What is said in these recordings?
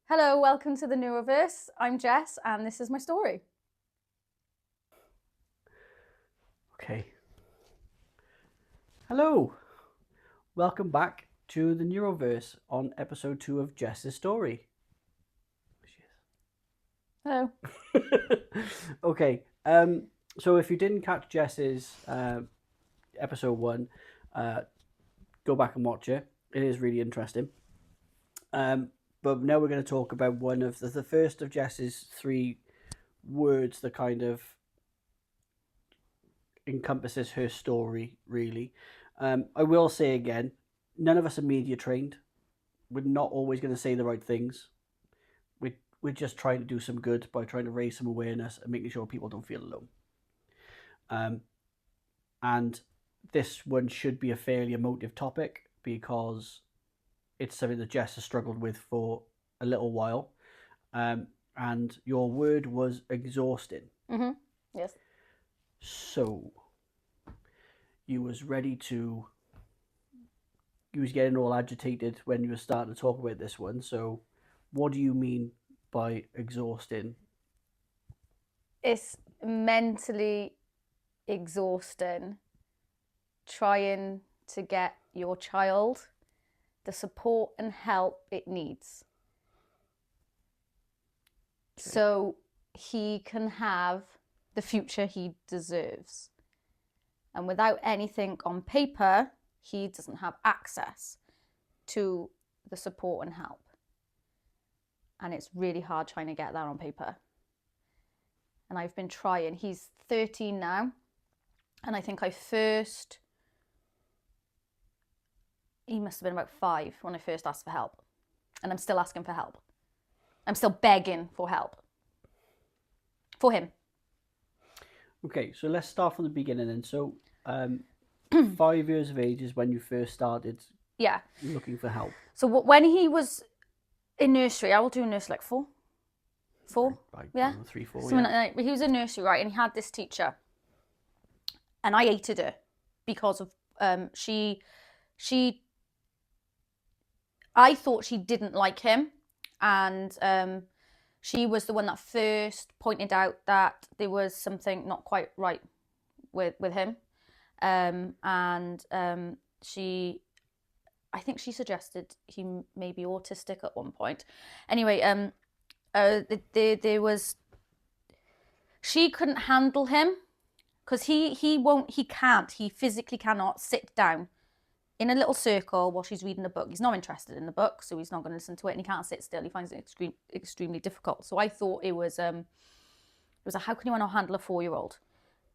Hello, welcome to the NeuroVerse. I'm Jess and this is my story. Okay. Hello. Welcome back to the NeuroVerse on episode 2 of Jess's story. Hello. Okay. So if you didn't catch Jess's episode 1, go back and watch it. It is really interesting. But now we're going to talk about one of the first of Jess's 3 words that kind of encompasses her story, really. I will say again, none of us are media trained. We're not always going to say the right things. We're just trying to do some good by trying to raise some awareness and making sure people don't feel alone. And this one should be a fairly emotive topic because it's something that Jess has struggled with for a little while. And your word was exhausting. Mm-hmm. Yes. So you was getting all agitated when you were starting to talk about this one. So what do you mean by exhausting? It's mentally exhausting trying to get your child the support and help it needs. Okay. So he can have the future he deserves. And without anything on paper, he doesn't have access to the support and help. And it's really hard trying to get that on paper. And I've been trying. He's 13 now. And I think he must have been about 5 when I first asked for help. And I'm still asking for help. I'm still begging for help. For him. Okay, so let's start from the beginning then. So 5 years of age is when you first started looking for help. So when he was in nursery, I will do nursery like 4. Yeah. 3, 4, Something like that. He was in nursery, right? And he had this teacher. And I hated her because of I thought she didn't like him, and she was the one that first pointed out that there was something not quite right with him, I think she suggested he may be autistic at one point. Anyway, she couldn't handle him because he physically cannot sit down in a little circle while she's reading a book. He's not interested in the book, so he's not going to listen to it, and he can't sit still. He finds it extremely difficult. So I thought it was how can you not handle a 4-year-old?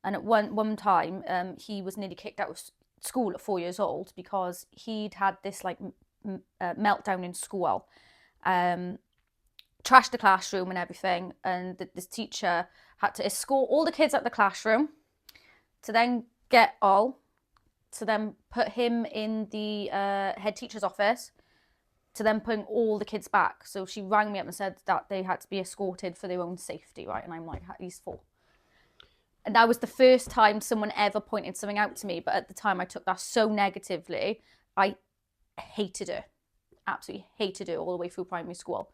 And at one time, he was nearly kicked out of school at 4 years old because he'd had this like meltdown in school, trashed the classroom and everything, and this teacher had to escort all the kids out the classroom to then to then put him in the head teacher's office, to then putting all the kids back. So she rang me up and said that they had to be escorted for their own safety, right? And I'm like, he's 4. And that was the first time someone ever pointed something out to me. But at the time, I took that so negatively. I hated her, absolutely hated her all the way through primary school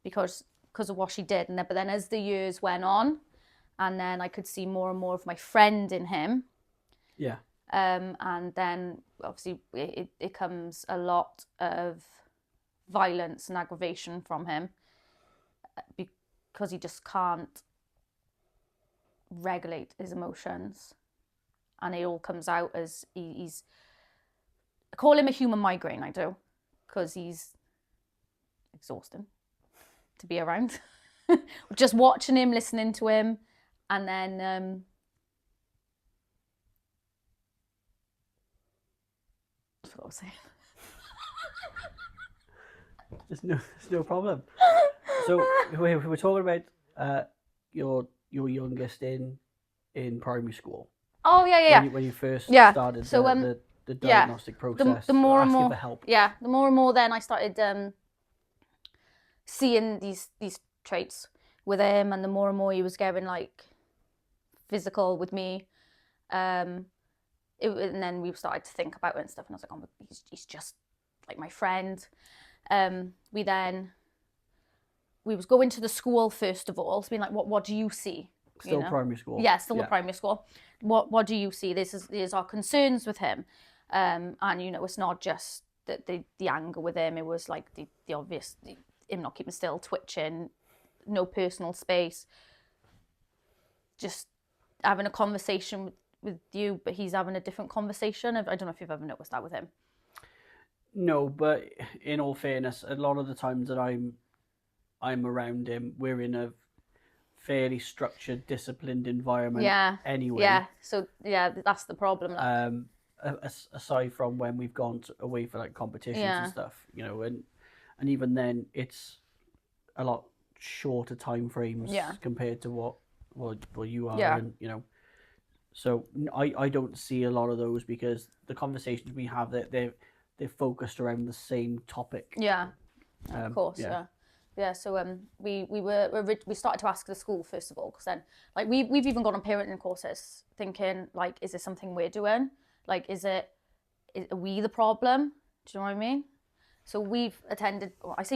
because of what she did. But then as the years went on, and then I could see more and more of my friend in him. Yeah. And then obviously it comes a lot of violence and aggravation from him because he just can't regulate his emotions, and it all comes out as he's I call him a human migraine. I do, because he's exhausting to be around. Just watching him, listening to him, and then that's what I was saying. There's no problem. So we're talking about your youngest in primary school. Oh yeah. When you first started the diagnostic process, the more and more for help. Yeah, the more and more then I started seeing these traits with him, and the more and more he was getting like physical with me. And then we started to think about it and stuff, and I was like, oh, he's just like my friend. We then we was going to the school first of all, so being like, what do you see? Still primary school. Yeah, still the primary school. What do you see? These are concerns with him, and it's not just the anger with him. It was like the obvious, him not keeping still, twitching, no personal space, just having a conversation with you, but he's having a different conversation. I don't know if you've ever noticed that with him. No, but in all fairness, a lot of the times that I'm around him, we're in a fairly structured, disciplined environment. Yeah. Anyway. Yeah. So that's the problem. Aside from when we've gone away for like competitions and stuff, and even then it's a lot shorter time frames compared to what you are, and so I don't see a lot of those, because the conversations we have, they're focused around the same topic. Of course. Yeah, so we started to ask the school first of all, because then like we've even gone on parenting courses thinking like, is this something we're doing? Like, are we the problem? Do you know what I mean? So we've attended, I've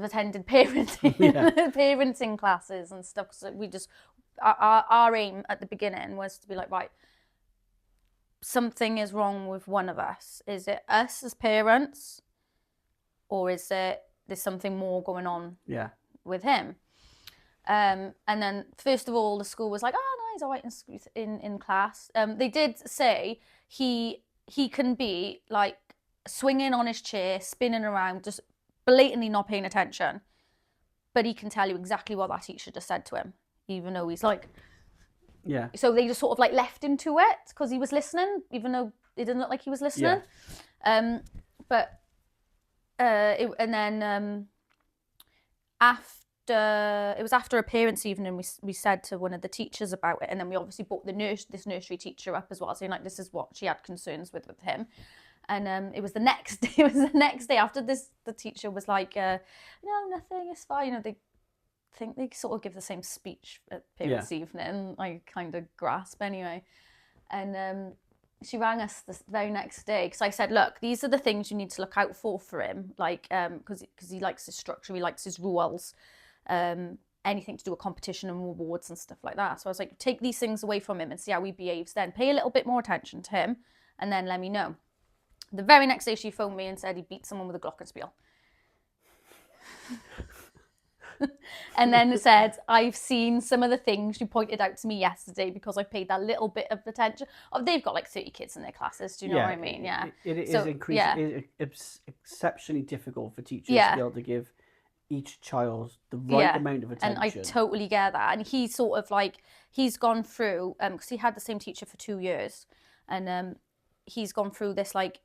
attended parenting classes and stuff. So we just, our aim at the beginning was to be like, right, something is wrong with one of us. Is it us as parents, or is it there's something more going on with him? And then first of all, the school was like, oh no, he's all right in class. They did say he can be like swinging on his chair, spinning around, just blatantly not paying attention, but he can tell you exactly what that teacher just said to him, even though he's like, so they just sort of like left him to it because he was listening, even though it didn't look like he was listening. After a parents' evening, we said to one of the teachers about it, and then we obviously brought this nursery teacher up as well, saying like, this is what she had concerns with him. And it was the next day after this, the teacher was like, no, nothing, it's fine. They think they sort of give the same speech at parents' evening, I kind of grasp anyway. And she rang us the very next day, because I said, look, these are the things you need to look out for him, like because he likes his structure, he likes his rules, anything to do with competition and rewards and stuff like that. So I was like, take these things away from him and see how he behaves then. Pay a little bit more attention to him and then let me know. The very next day she phoned me and said he beat someone with a glockenspiel. And then said, I've seen some of the things you pointed out to me yesterday because I paid that little bit of attention. Oh, they've got like 30 kids in their classes, do you know what I mean? It is it's exceptionally difficult for teachers to be able to give each child the right amount of attention. And I totally get that. And he's sort of like, he's gone through, because he had the same teacher for 2 years, and he's gone through this like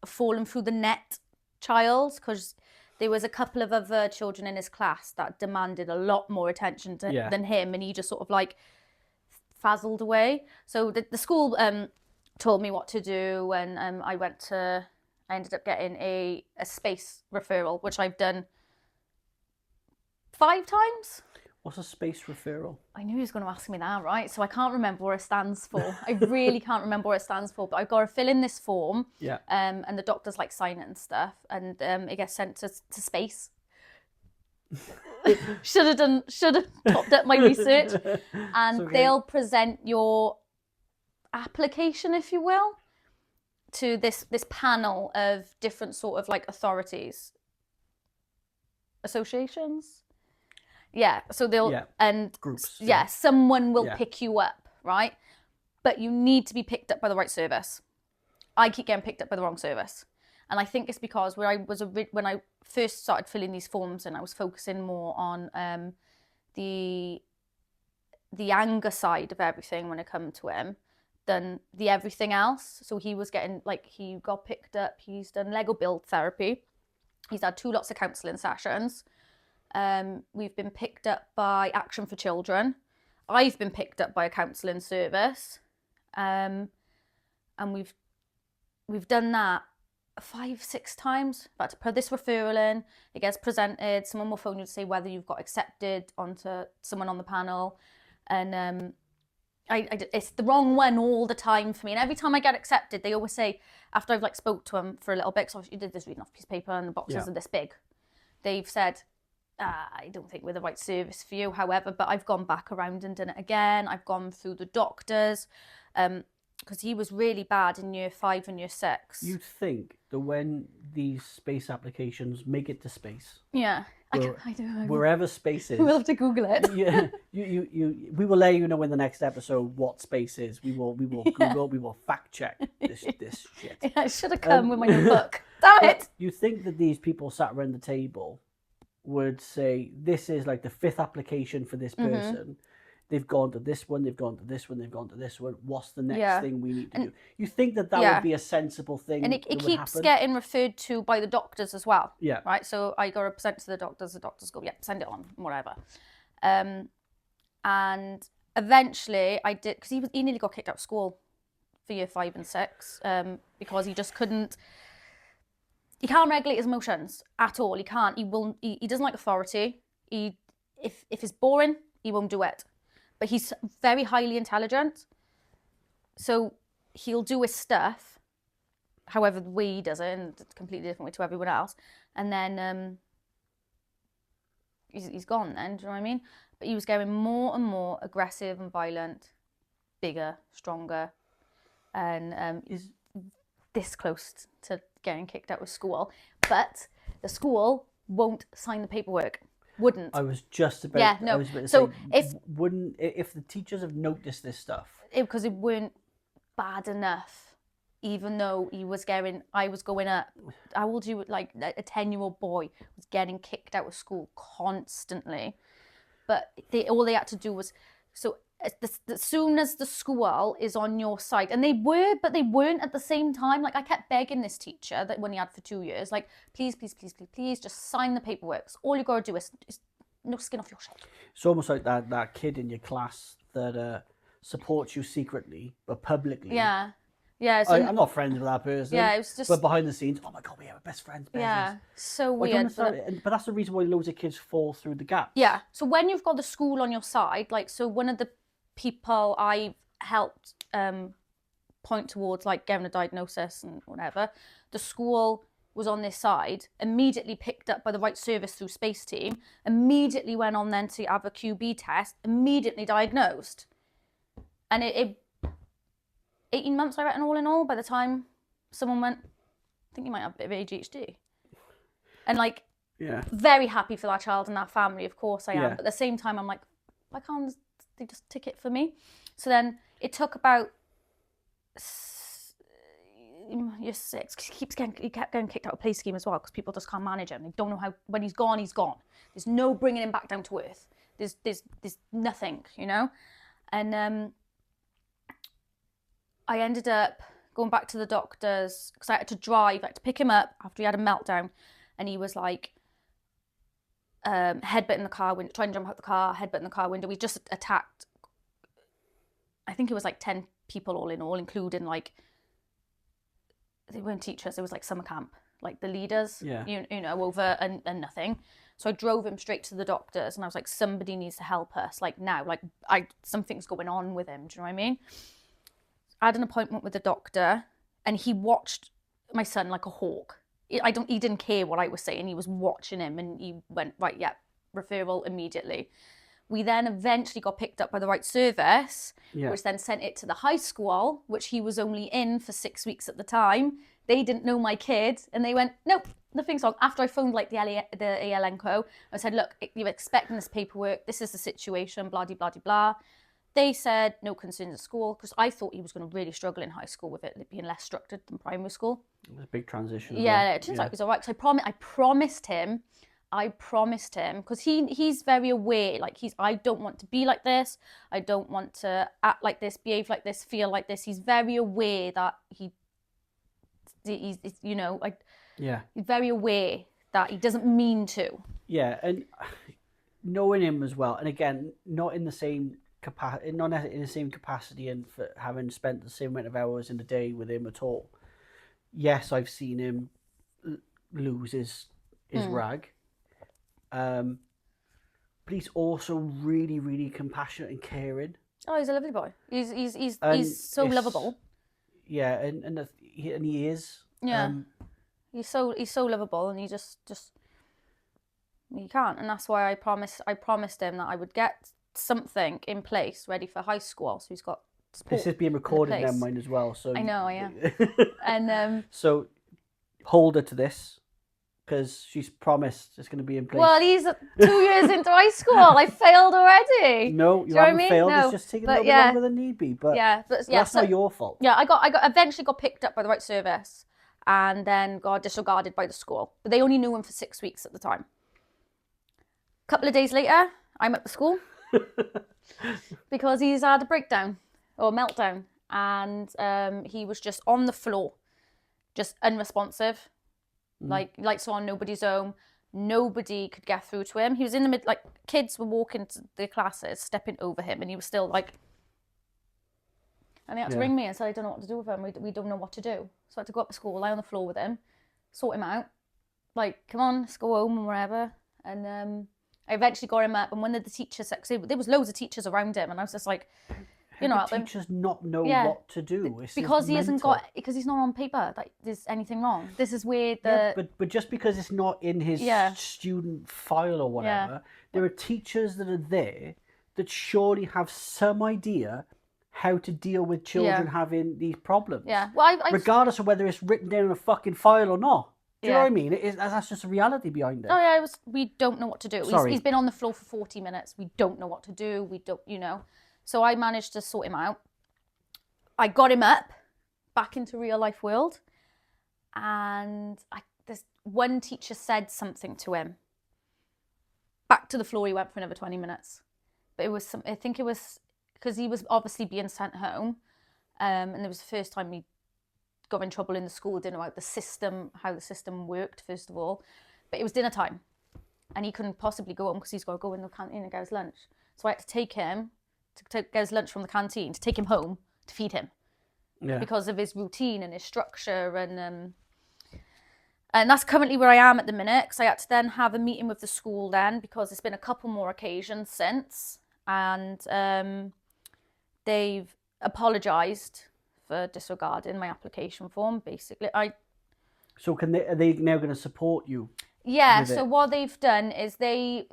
fallen through the net child, because there was a couple of other children in his class that demanded a lot more attention than him, and he just sort of like frazzled away. So the school told me what to do, and I ended up getting a space referral, which I've done 5 times. What's a space referral? I knew he was going to ask me that, right? So I can't remember what it stands for. I really can't remember what it stands for, but I've got to fill in this form. And the doctors like sign it and stuff, and it gets sent to space. Should have topped up my research. And they'll present your application, if you will, to this panel of different sort of like authorities, associations. So they'll and groups. Someone will pick you up, right? But you need to be picked up by the right service. I keep getting picked up by the wrong service, and I think it's because when I first started filling these forms, and I was focusing more on the anger side of everything when it come to him than the everything else. So he was getting like, he got picked up. He's done Lego build therapy. He's had 2 lots of counselling sessions. We've been picked up by Action for Children. I've been picked up by a counselling service, and we've done that 5-6 times. But to put this referral in, it gets presented. Someone will phone you to say whether you've got accepted onto someone on the panel, and it's the wrong one all the time for me. And every time I get accepted, they always say, after I've like spoke to them for a little bit, because you did this reading off a piece of paper and the boxes are this big, they've said, I don't think we're the right service for you, however, but I've gone back around and done it again. I've gone through the doctors, because he was really bad in year 5 and year 6. You'd think that when these space applications make it to space, Yeah, I do. wherever space is, We'll have to Google it. yeah, we will let you know in the next episode what space is. We will Google, we will fact check this shit. Yeah, I should have come with my new book. Damn it! You think that these people sat around the table would say, this is like the 5th application for this person. They've gone to this one, they've gone to this one, they've gone to this one. What's the next thing we need to do? You think that would be a sensible thing? And it keeps getting referred to by the doctors as well. Yeah. Right? So I go to present to the doctors go, yeah, send it on, whatever. And eventually I did, because he nearly got kicked out of school for year 5 and 6, because he just couldn't. He can't regulate his emotions at all. He can't. He doesn't like authority. If it's boring, he won't do it. But he's very highly intelligent, so he'll do his stuff, however the way he does it, and it's a completely different way to everyone else. And then he's gone. Then, do you know what I mean? But he was getting more and more aggressive and violent, bigger, stronger, and is this close to getting kicked out of school. But the school won't sign the paperwork. Wouldn't. I was just about. Yeah, no. I was about to So say, if the teachers have noticed this stuff, because it weren't bad enough, even though I was going up. How old you? Like a 10-year-old boy was getting kicked out of school constantly, but all they had to do was as soon as the school is on your side, and they were, but they weren't at the same time. Like I kept begging this teacher that when he had for 2 years, like please, just sign the paperwork. All you gotta do is no skin off your shirt. It's almost like that kid in your class that supports you secretly but publicly. Yeah. Yeah, so I'm not friends with that person. Yeah, it was just. But behind the scenes, oh my god, we are best friends. Yeah, so weird. But that's the reason why loads of kids fall through the gaps. Yeah, so when you've got the school on your side, like, so one of the people I helped point towards, like, getting a diagnosis and whatever, the school was on this side, immediately picked up by the right service through Space Team, immediately went on then to have a QB test, immediately diagnosed. And it 18 months, I reckon, all in all, by the time someone went, I think you might have a bit of ADHD. And, like, yeah, very happy for that child and that family, of course I am. Yeah. But at the same time, I'm like, why can't they just tick it for me? So then it took about year 6. He kept getting kicked out of play scheme as well, because people just can't manage him. They don't know how, when he's gone, he's gone. There's no bringing him back down to earth. There's nothing, you know? And I ended up going back to the doctors because I had to drive. I had to pick him up after he had a meltdown, and he was like headbutting the car window, trying to jump out the car, headbutting the car window. We just attacked, I think it was like 10 people all in all, including, like, they weren't teachers, it was like summer camp, like the leaders, yeah, you know, over and nothing. So I drove him straight to the doctors, and I was like, somebody needs to help us, like now, like something's going on with him. Do you know what I mean? I had an appointment with the doctor, and he watched my son like a hawk. He didn't care what I was saying. He was watching him, and he went, right, yeah, referral immediately. We then eventually got picked up by the right service, yeah, which then sent it to the high school, which he was only in for 6 weeks at the time. They didn't know my kid, and they went, nope, nothing's wrong. After I phoned like the ALNCO, I said, look, you're expecting this paperwork. This is the situation, blah, blah, blah, blah. They said no concerns at school, because I thought he was going to really struggle in high school with it being less structured than primary school. It was a big transition. Yeah, it turns out it was all right. So I promised him, because he's very aware. Like, I don't want to be like this. I don't want to act like this, behave like this, feel like this. He's very aware that he's you know, like, yeah, he's very aware that he doesn't mean to. Yeah, and knowing him as well, and again, not in the same capacity, and for having spent the same amount of hours in the day with him at all. Yes, I've seen him lose his rag, but he's also really, really compassionate and caring. Oh, he's a lovely boy. He's so lovable. Yeah, and he is. Yeah, he's so lovable, and he just You can't, and that's why I promised him that I would get something in place ready for high school, so he's got support. This is being recorded now, mine as well. So I know, yeah. And so hold her to this, because she's promised it's going to be in place. well, he's 2 years into high school. I failed already. No, you know what I haven't mean? failed. No, It's just taking a but little bit longer than need be. But that's not your fault. Yeah, I eventually got picked up by the right service, and then got disregarded by the school. But they only knew him for 6 weeks at the time. A couple of days later, I'm at the school because he's had a breakdown or meltdown, and he was just on the floor, just unresponsive, like lights on, nobody's home, nobody could get through to him. He was in the mid, like kids were walking to their classes, stepping over him, and he was still like. And they had to ring me and say, I don't know what to do with him. We don't know what to do. So I had to go up to school, lie on the floor with him, sort him out. Like, come on, let's go home and wherever. And I eventually got him up. And one of the teachers, there was loads of teachers around him. And I was just like, you know. How do teachers not know what to do? Because he hasn't got, because he's not on paper that there's anything wrong. This is where the... Yeah, but just because it's not in his student file or whatever, there are teachers that are there that surely have some idea how to deal with children having these problems. Yeah. Well, regardless of whether it's written down in a fucking file or not. Do you know what I mean? That's just a reality behind it. Oh yeah, we don't know what to do. Sorry. He's been on the floor for 40 minutes. We don't know what to do. We don't, So I managed to sort him out. I got him up back into real life world. And this one teacher said something to him. Back to the floor he went for another 20 minutes. But I think it was because he was obviously being sent home. And it was the first time he got in trouble in the school, didn't know how the system worked, first of all. But it was dinner time. And he couldn't possibly go home because he's got to go in the canteen and get his lunch. So I had to take him to get his lunch from the canteen, to take him home to feed him. Yeah. Because of his routine and his structure. And that's currently where I am at the minute. Because I had to then have a meeting with the school then, because it's been a couple more occasions since. And they've apologised for disregarding my application form, basically. So are they now going to support you? Yeah, so what they've done is he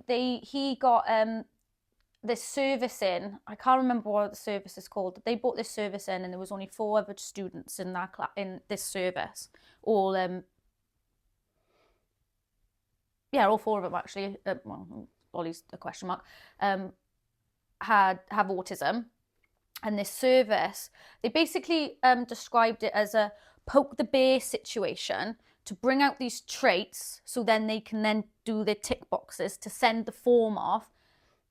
got this service in. I can't remember what the service is called. They brought this service in, and there was only 4 other students in that in this service. All 4 of them actually. Well, Ollie's a question mark. Have autism. And this service, they basically described it as a poke the bear situation to bring out these traits, so then they can then do their tick boxes to send the form off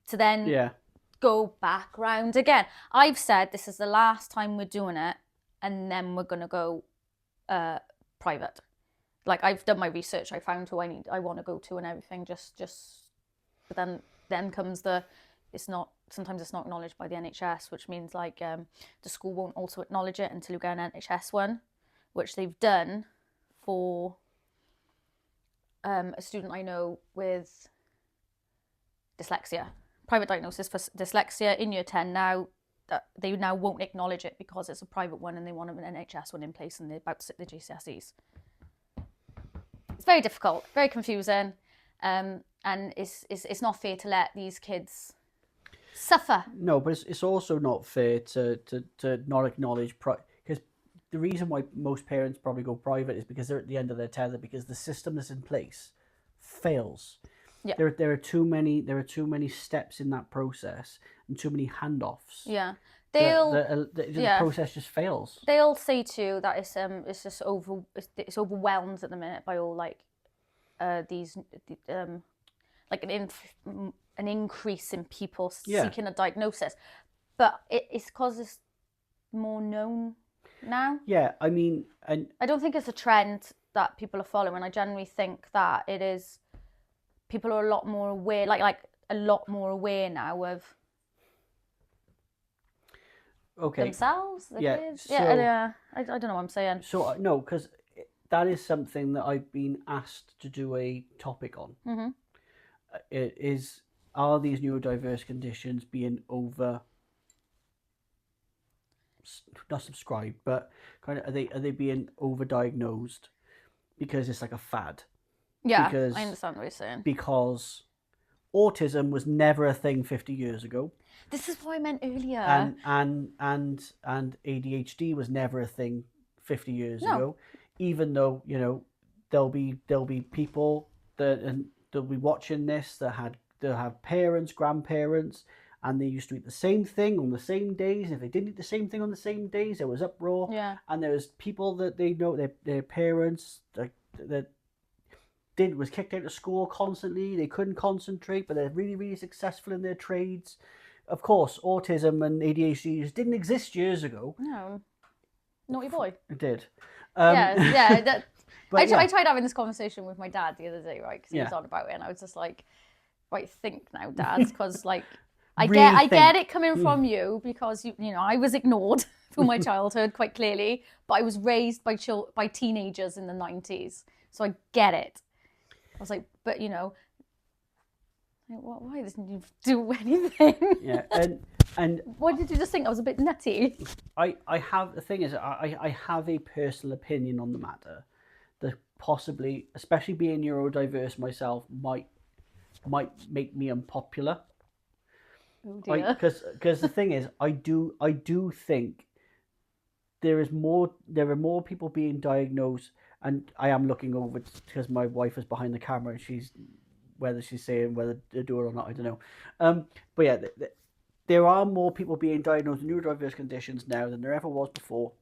to then go back round again. I've said this is the last time we're doing it, and then we're going to go private. Like, I've done my research, I found who I want to go to and everything, but then comes sometimes it's not acknowledged by the NHS, which means like the school won't also acknowledge it until you get an NHS one, which they've done for a student I know with dyslexia. Private diagnosis for dyslexia in year 10 now. They now won't acknowledge it because it's a private one and they want an NHS one in place, and they're about to sit the GCSEs. It's very difficult, very confusing, and it's not fair to let these kids suffer. No, but it's also not fair to not acknowledge because the reason why most parents probably go private is because they're at the end of their tether, because the system that's in place fails. Yeah. There are too many steps in that process and too many handoffs. Yeah. The process just fails. They'll say too that it's just overwhelmed at the minute by all these like an increase in people seeking a diagnosis, but it's because it's more known now. Yeah, I mean, and I don't think it's a trend that people are following. I generally think that it is. People are a lot more aware, like a lot more aware now of themselves, kids. So, I don't know what I'm saying. So no, because that is something that I've been asked to do a topic on. Mm-hmm. Are these neurodiverse conditions being not subscribed, but kind of are they being overdiagnosed because it's like a fad? Yeah, because, I understand what you're saying. Because autism was never a thing 50 years ago. This is what I meant earlier. And ADHD was never a thing 50 years ago. Even though, you know, there'll be people that they'll be watching this they'll have parents, grandparents, and they used to eat the same thing on the same days. If they didn't eat the same thing on the same days, there was uproar. Yeah. And there was people that they know their parents that was kicked out of school constantly. They couldn't concentrate, but they're really, really successful in their trades. Of course, autism and ADHD just didn't exist years ago. No. Naughty boy. It did. Yeah. But I tried having this conversation with my dad the other day, right? Because he was Yeah. on about it, and I was just like, right, think now, Dad, because like, I Really get it coming from you, because you know I was ignored through my childhood quite clearly, but I was raised by teenagers in the 90s, so I get it. I was like, but you know, why doesn't you do anything? Yeah, and Why did you just think I was a bit nutty? I have, the thing is, I have a personal opinion on the matter that possibly, especially being neurodiverse myself, might make me unpopular. Oh dear. Because the thing is, I do think there are more people being diagnosed, and I am looking over because my wife is behind the camera and whether she's saying whether to do it or not, I don't know. But yeah, there are more people being diagnosed with neurodiverse conditions now than there ever was before,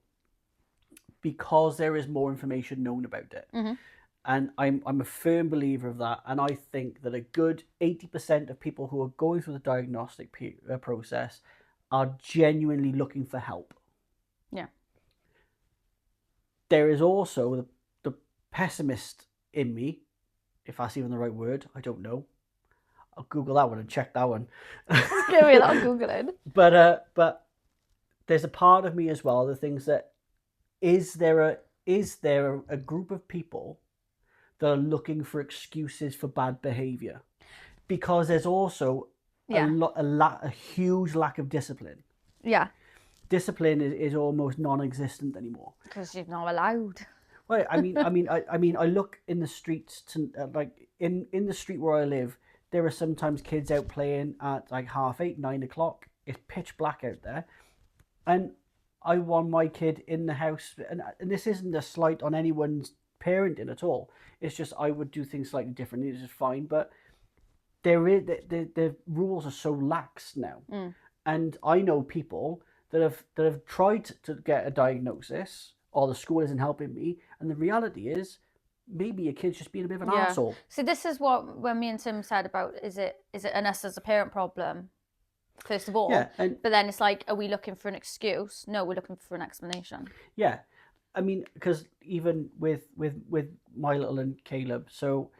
because there is more information known about it. Mm-hmm. And I'm a firm believer of that. And I think that a good 80% of people who are going through the diagnostic process are genuinely looking for help. Yeah. There is also the pessimist in me, if that's even the right word. I don't know. I'll Google that one and check that one. Give me that Googling. But there's a part of me as well that thinks that is there a group of people that are looking for excuses for bad behavior? Because there's also a huge lack of discipline. Yeah. Discipline is almost non-existent anymore. Because you're not allowed. Well, I mean, I look in the streets like in the street where I live. There are sometimes kids out playing at like 8:30, 9 o'clock. It's pitch black out there, and I want my kid in the house. And this isn't a slight on anyone's parenting at all. It's just I would do things slightly differently. It's just fine, but the rules are so lax now, and I know people that have tried to get a diagnosis, or the school isn't helping me, and the reality is, maybe your kid's just being a bit of an arsehole. So this is when me and Tim said about, is it an us as a parent problem, first of all? Yeah, but then it's like, are we looking for an excuse? No, we're looking for an explanation. Yeah, I mean, because even with my little and Caleb, so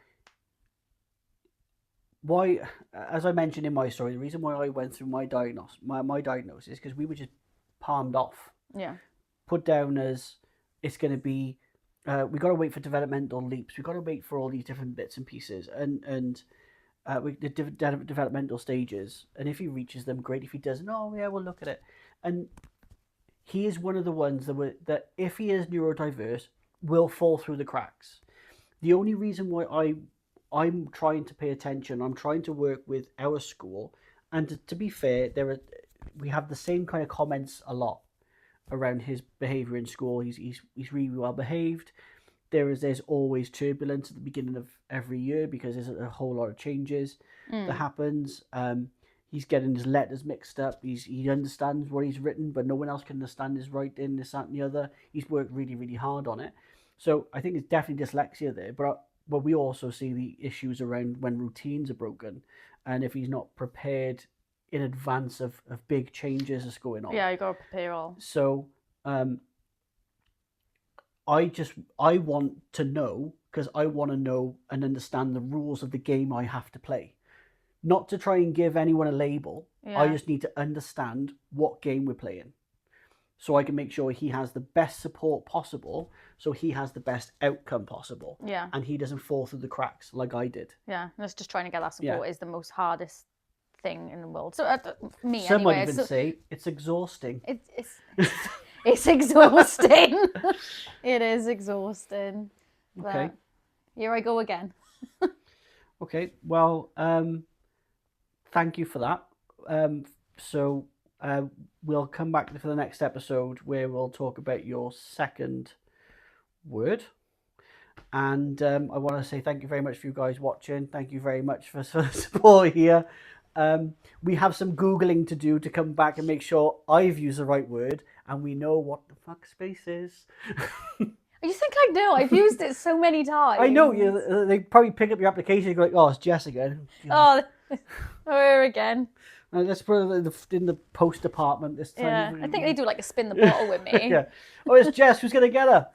why, as I mentioned in my story, the reason why I went through my diagnosis is because we were just palmed off. Yeah. Put down as it's going to be. We got to wait for developmental leaps. We got to wait for all these different bits and pieces, and the developmental stages. And if he reaches them, great. If he doesn't, oh yeah, we'll look at it. And he is one of the ones that if he is neurodiverse, will fall through the cracks. The only reason why I'm trying to pay attention, I'm trying to work with our school, and to be fair, we have the same kind of comments a lot around his behaviour in school. He's really well behaved. There's always turbulence at the beginning of every year because there's a whole lot of changes that happens. He's getting his letters mixed up. He understands what he's written, but no one else can understand his writing, this, that, and the other. He's worked really, really hard on it. So I think it's definitely dyslexia there. But we also see the issues around when routines are broken, and if he's not prepared in advance of big changes that's going on. Yeah, you got to prepare all. So I want to know, because I want to know and understand the rules of the game I have to play. Not to try and give anyone a label. Yeah. I just need to understand what game we're playing, so I can make sure he has the best support possible, so he has the best outcome possible. Yeah. And he doesn't fall through the cracks like I did. Yeah, that's just trying to get that support is the most hardest thing in the world. So Some might even say it's exhausting. It's exhausting. It is exhausting. Okay. But here I go again. Okay, well, thank you for that. So we'll come back for the next episode where we'll talk about your second word. And I want to say thank you very much for you guys watching. Thank you very much for the support here. We have some Googling to do to come back and make sure I've used the right word and we know what the fuck space is. You think I know? I've used it so many times. I know, they probably pick up your application and go like, oh, it's Jess again. Oh, we're again. Let's put it in the post department this time. Yeah, I think they do like a spin the bottle with me. Yeah. Oh, it's Jess. Who's going to get her?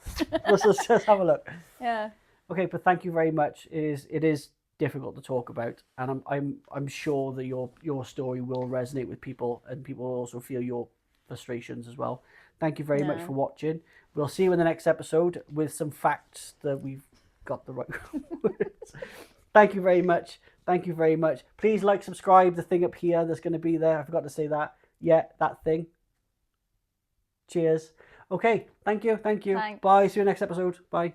Let's just have a look. Yeah. Okay, but thank you very much. It is difficult to talk about, and I'm sure that your story will resonate with people, and people will also feel your frustrations as well. Thank you very much for watching. We'll see you in the next episode with some facts that we've got the right words. Thank you very much. Thank you very much. Please like, subscribe, the thing up here that's going to be there. I forgot to say that. Yeah, that thing. Cheers. Okay, thank you. Thanks. Bye. See you next episode. Bye.